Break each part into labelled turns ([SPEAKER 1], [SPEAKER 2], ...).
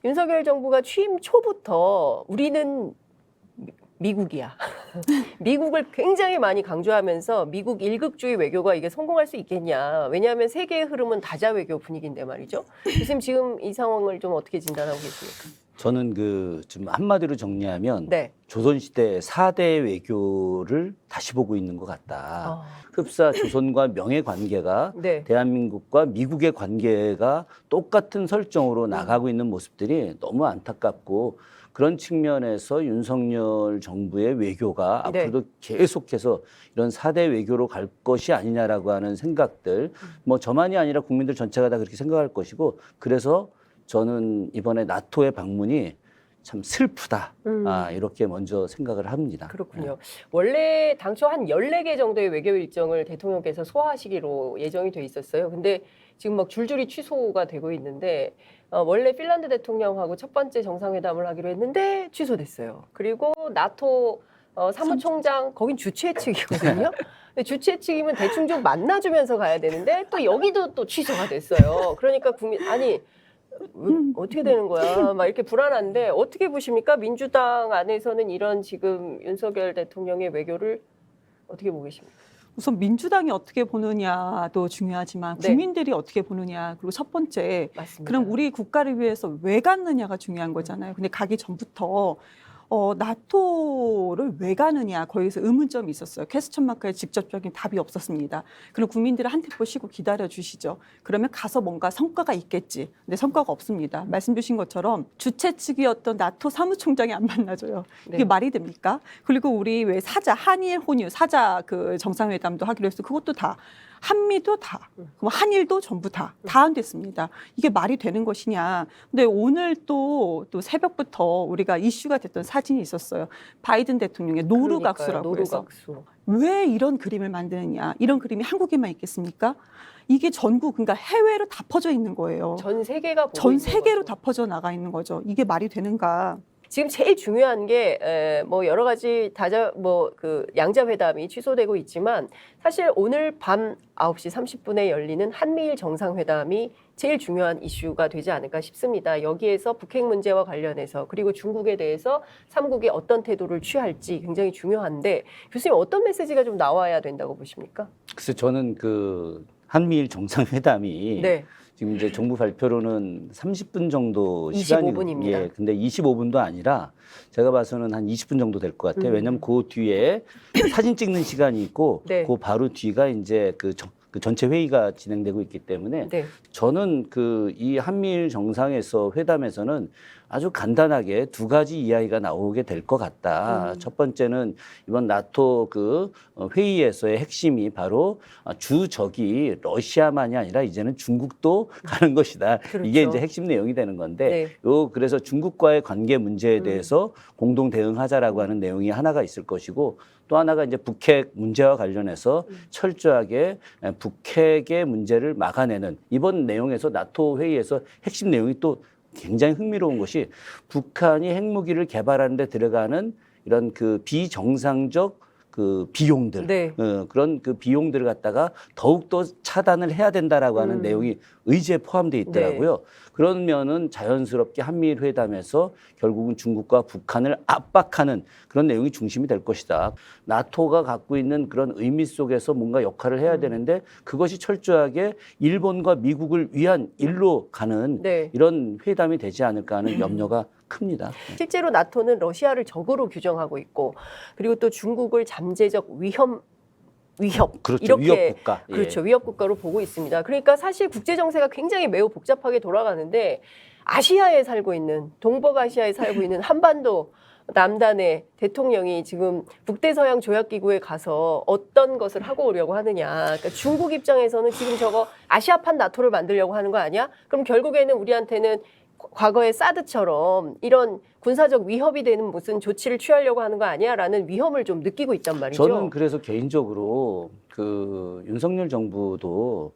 [SPEAKER 1] 윤석열 정부가 취임 초부터 우리는 미국이야. 미국을 굉장히 많이 강조하면서 미국 일극주의 외교가 이게 성공할 수 있겠냐. 왜냐하면 세계의 흐름은 다자 외교 분위기인데 말이죠. 교수님 지금 이 상황을 좀 어떻게 진단하고 계십니까?
[SPEAKER 2] 저는 좀 한마디로 정리하면
[SPEAKER 1] 네.
[SPEAKER 2] 조선시대 4대 외교를 다시 보고 있는 것 같다. 흡사 조선과 명예 관계가
[SPEAKER 1] 네.
[SPEAKER 2] 대한민국과 미국의 관계가 똑같은 설정으로 나가고 있는 모습들이 너무 안타깝고 그런 측면에서 윤석열 정부의 외교가
[SPEAKER 1] 네.
[SPEAKER 2] 앞으로도 계속해서 이런 4대 외교로 갈 것이 아니냐라고 하는 생각들 뭐 저만이 아니라 국민들 전체가 다 그렇게 생각할 것이고 그래서 저는 이번에 나토의 방문이 참 슬프다. 이렇게 먼저 생각을 합니다.
[SPEAKER 1] 그렇군요. 원래 당초 한 14개 정도의 외교 일정을 대통령께서 소화하시기로 예정이 돼 있었어요. 근데 지금 막 줄줄이 취소가 되고 있는데 원래 핀란드 대통령하고 첫 번째 정상회담을 하기로 했는데 취소됐어요. 그리고 나토 사무총장 거긴 주최 측이거든요. 근데 주최 측이면 대충 좀 만나주면서 가야 되는데 또 여기도 또 취소가 됐어요. 그러니까 아니 어떻게 되는 거야? 막 이렇게 불안한데 어떻게 보십니까? 민주당 안에서는 이런 지금 윤석열 대통령의 외교를 어떻게 보고 계십니까?
[SPEAKER 3] 우선 민주당이 어떻게 보느냐도 중요하지만
[SPEAKER 1] 네.
[SPEAKER 3] 국민들이 어떻게 보느냐 그리고 첫 번째
[SPEAKER 1] 맞습니다.
[SPEAKER 3] 그럼 우리 국가를 위해서 왜 갔느냐가 중요한 거잖아요. 근데 가기 전부터 나토를 왜 가느냐 거기서 의문점이 있었어요. 퀘스천 마크에 직접적인 답이 없었습니다. 그럼 국민들은 한 템포 쉬고 기다려 주시죠. 그러면 가서 뭔가 성과가 있겠지. 근데 성과가 없습니다. 말씀 주신 것처럼 주최 측이었던 나토 사무총장이 안 만나줘요. 이게
[SPEAKER 1] 네.
[SPEAKER 3] 말이 됩니까? 그리고 우리 왜 한일 혼유 사자 그 정상회담도 하기로 했어. 그것도 다 한미도 다, 그럼 한일도 전부 다 안 됐습니다. 이게 말이 되는 것이냐. 근데 오늘 또 새벽부터 우리가 이슈가 됐던 사진이 있었어요. 바이든 대통령의 노루각수라고 해서.
[SPEAKER 1] 노루각수.
[SPEAKER 3] 왜 이런 그림을 만드느냐. 이런 그림이 한국에만 있겠습니까? 이게 전국, 그러니까 해외로 다 퍼져 있는 거예요.
[SPEAKER 1] 전 세계가 보고
[SPEAKER 3] 전
[SPEAKER 1] 있는
[SPEAKER 3] 세계로
[SPEAKER 1] 거죠.
[SPEAKER 3] 다 퍼져 나가 있는 거죠. 이게 말이 되는가.
[SPEAKER 1] 지금 제일 중요한 게 뭐 여러 가지 그 양자 회담이 취소되고 있지만 사실 오늘 밤 9시 30분에 열리는 한미일 정상회담이 제일 중요한 이슈가 되지 않을까 싶습니다. 여기에서 북핵 문제와 관련해서 그리고 중국에 대해서 3국이 어떤 태도를 취할지 굉장히 중요한데 교수님 어떤 메시지가 좀 나와야 된다고 보십니까?
[SPEAKER 2] 글쎄 저는 그 한미일 정상회담이
[SPEAKER 1] 네.
[SPEAKER 2] 지금 이제 정부 발표로는 30분 정도
[SPEAKER 1] 25
[SPEAKER 2] 시간이
[SPEAKER 1] 분입니다.
[SPEAKER 2] 예, 근데 25분도 아니라 제가 봐서는 한 20분 정도 될 것 같아요. 왜냐하면 그 뒤에 사진 찍는 시간이 있고
[SPEAKER 1] 네.
[SPEAKER 2] 그 바로 뒤가 이제 그 전체 회의가 진행되고 있기 때문에
[SPEAKER 1] 네.
[SPEAKER 2] 저는 이 한미일 정상에서 회담에서는 아주 간단하게 두 가지 이야기가 나오게 될 것 같다. 첫 번째는 이번 나토 회의에서의 핵심이 바로 주적이 러시아만이 아니라 이제는 중국도 가는 것이다.
[SPEAKER 1] 그렇죠.
[SPEAKER 2] 이게 이제 핵심 내용이 되는 건데
[SPEAKER 1] 네.
[SPEAKER 2] 그래서 중국과의 관계 문제에 대해서 공동 대응하자라고 하는 내용이 하나가 있을 것이고 또 하나가 이제 북핵 문제와 관련해서 철저하게 북핵의 문제를 막아내는 이번 내용에서 나토 회의에서 핵심 내용이 또 굉장히 흥미로운 것이 북한이 핵무기를 개발하는 데 들어가는 이런 그 비정상적 그 비용들
[SPEAKER 1] 네.
[SPEAKER 2] 그런 그 비용들을 갖다가 더욱더 차단을 해야 된다라고 하는 내용이 의지에 포함되어 있더라고요. 그러면은 자연스럽게 한미일 회담에서 결국은 중국과 북한을 압박하는 그런 내용이 중심이 될 것이다. 나토가 갖고 있는 그런 의미 속에서 뭔가 역할을 해야 되는데 그것이 철저하게 일본과 미국을 위한 일로 가는
[SPEAKER 1] 네.
[SPEAKER 2] 이런 회담이 되지 않을까 하는 염려가 큽니다.
[SPEAKER 1] 실제로 나토는 러시아를 적으로 규정하고 있고 그리고 또 중국을 잠재적 위협
[SPEAKER 2] 그렇죠.
[SPEAKER 1] 이렇게
[SPEAKER 2] 위협 국가. 예.
[SPEAKER 1] 그렇죠. 위협 국가로 보고 있습니다. 그러니까 사실 국제 정세가 굉장히 매우 복잡하게 돌아가는데 아시아에 살고 있는 동북아시아에 살고 있는 한반도 남단의 대통령이 지금 북대서양 조약기구에 가서 어떤 것을 하고 오려고 하느냐. 그러니까 중국 입장에서는 지금 저거 아시아판 나토를 만들려고 하는 거 아니야? 그럼 결국에는 우리한테는 과거의 사드처럼 이런 군사적 위협이 되는 무슨 조치를 취하려고 하는 거 아니야라는 위험을 좀 느끼고 있단 말이죠.
[SPEAKER 2] 저는 그래서 개인적으로 윤석열 정부도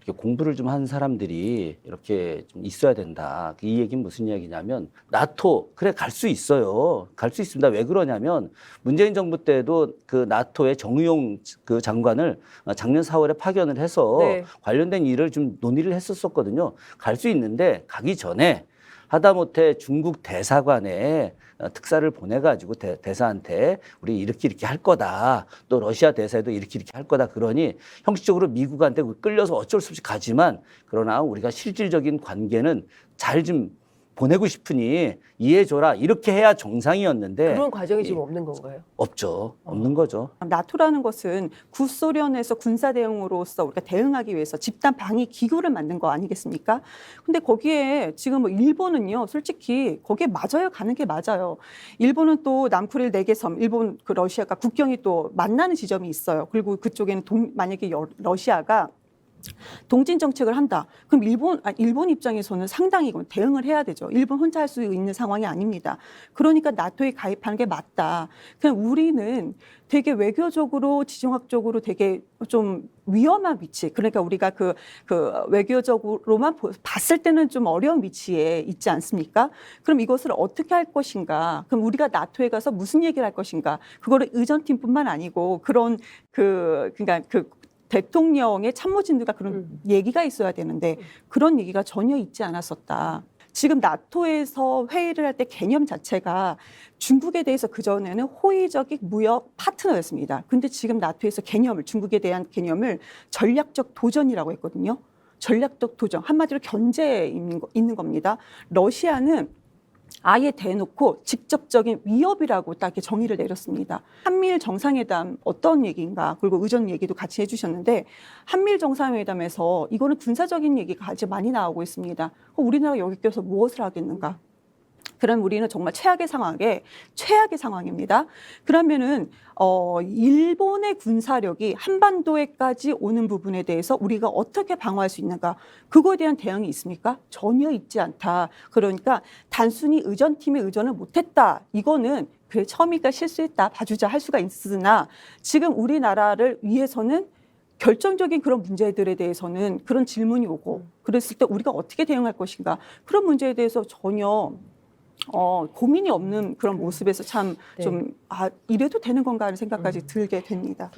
[SPEAKER 2] 이렇게 공부를 좀 한 사람들이 이렇게 좀 있어야 된다. 이 얘기는 무슨 이야기냐면 나토 그래 갈 수 있어요. 갈 수 있습니다. 왜 그러냐면 문재인 정부 때도 그 나토의 정의용 그 장관을 작년 4월에 파견을 해서
[SPEAKER 1] 네.
[SPEAKER 2] 관련된 일을 좀 논의를 했었거든요. 갈 수 있는데 가기 전에 하다못해 중국 대사관에 특사를 보내가지고 대사한테 우리 이렇게 할 거다. 또 러시아 대사에도 이렇게 할 거다. 그러니 형식적으로 미국한테 끌려서 어쩔 수 없이 가지만 그러나 우리가 실질적인 관계는 잘 좀 보내고 싶으니 이해해줘라. 이렇게 해야 정상이었는데
[SPEAKER 1] 그런 과정이 지금 없는 건가요?
[SPEAKER 2] 없죠. 없는 거죠.
[SPEAKER 3] 나토라는 것은 구소련에서 군사 대응으로서 우리가 대응하기 위해서 집단 방위 기구를 만든 거 아니겠습니까? 근데 거기에 지금 뭐 일본은요, 솔직히 거기에 맞아요, 가는 게 맞아요. 일본은 또 남코리아 4개 섬, 일본 그 러시아가 국경이 또 만나는 지점이 있어요. 그리고 그쪽에는 만약에 러시아가 동진 정책을 한다. 그럼 일본 입장에서는 상당히 이건 대응을 해야 되죠. 일본 혼자 할 수 있는 상황이 아닙니다. 그러니까 나토에 가입하는 게 맞다. 그냥 우리는 되게 외교적으로 지정학적으로 되게 좀 위험한 위치. 그러니까 우리가 그 외교적으로만 봤을 때는 좀 어려운 위치에 있지 않습니까? 그럼 이것을 어떻게 할 것인가? 그럼 우리가 나토에 가서 무슨 얘기를 할 것인가? 그거를 의전팀뿐만 아니고 그런 그러니까 대통령의 참모진들과 그런 얘기가 있어야 되는데 그런 얘기가 전혀 있지 않았었다. 지금 나토에서 회의를 할 때 개념 자체가 중국에 대해서 그전에는 호의적인 무역 파트너였습니다. 근데 지금 나토에서 중국에 대한 개념을 전략적 도전이라고 했거든요. 전략적 도전, 한마디로 견제에 있는 겁니다. 러시아는 아예 대놓고 직접적인 위협이라고 딱 이렇게 정의를 내렸습니다. 한미일 정상회담 어떤 얘기인가, 그리고 의전 얘기도 같이 해주셨는데 한미일 정상회담에서 이거는 군사적인 얘기가 아주 많이 나오고 있습니다. 그럼 우리나라가 여기 껴서 무엇을 하겠는가? 그럼 우리는 정말 최악의 상황입니다. 그러면은 일본의 군사력이 한반도에까지 오는 부분에 대해서 우리가 어떻게 방어할 수 있는가? 그거에 대한 대응이 있습니까? 전혀 있지 않다. 그러니까 단순히 의전팀에 의전을 못했다. 이거는 그래 처음이니까 실수했다. 봐주자 할 수가 있으나 지금 우리나라를 위해서는 결정적인 그런 문제들에 대해서는 그런 질문이 오고 그랬을 때 우리가 어떻게 대응할 것인가? 그런 문제에 대해서 전혀 고민이 없는 그런 모습에서 참 좀 이래도 되는 건가 하는 생각까지 들게 됩니다.